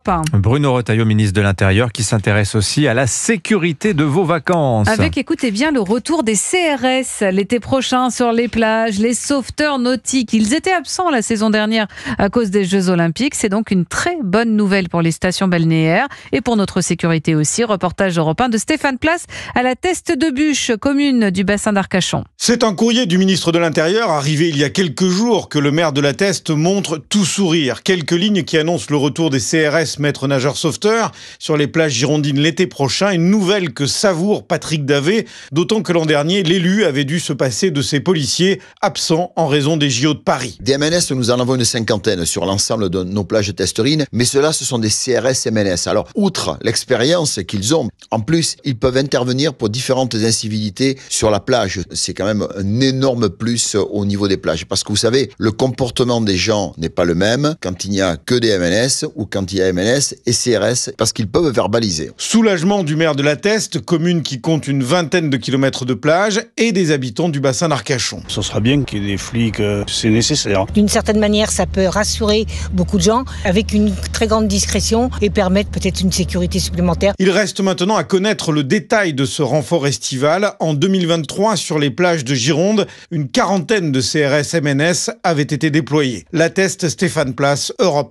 Europe 1. Bruno Retailleau, ministre de l'Intérieur, qui s'intéresse aussi à la sécurité de vos vacances. Avec, écoutez bien, le retour des CRS l'été prochain sur les plages, les sauveteurs nautiques. Ils étaient absents la saison dernière à cause des Jeux Olympiques. C'est donc une très bonne nouvelle pour les stations balnéaires et pour notre sécurité aussi. Reportage Europe 1 de Stéphane Place à la Teste de Buch, commune du bassin d'Arcachon. C'est un courrier du ministre de l'Intérieur arrivé il y a quelques jours que le maire de la Teste montre tout sourire. Quelques lignes qui annoncent le retour des CRS maîtres nageurs sauveteurs sur les plages girondines l'été prochain. Une nouvelle que savoure Patrick Davé, d'autant que l'an dernier, l'élu avait dû se passer de ses policiers absents en raison des JO de Paris. Des MNS, nous en avons une cinquantaine sur l'ensemble de nos plages testerines, mais ceux-là, ce sont des CRS MNS. Alors, outre l'expérience qu'ils ont, en plus, ils peuvent intervenir pour différentes incivilités sur la plage. C'est quand même un énorme plus au niveau des plages. Parce que vous savez, le comportement des gens n'est pas le même quand il n'y a que des MNS ou quand il y a MNS et CRS, parce qu'ils peuvent verbaliser. Soulagement du maire de la Teste, commune qui compte une vingtaine de kilomètres de plage, et des habitants du bassin d'Arcachon. Ce sera bien qu'il y ait des flics, c'est nécessaire. D'une certaine manière, ça peut rassurer beaucoup de gens avec une très grande discrétion et permettre peut-être une sécurité supplémentaire. Il reste maintenant à connaître le détail de ce renfort estival. En 2023, sur les plages de Gironde, une quarantaine de CRS MNS avaient été déployés. La Teste, Stéphane Place, Europe 1.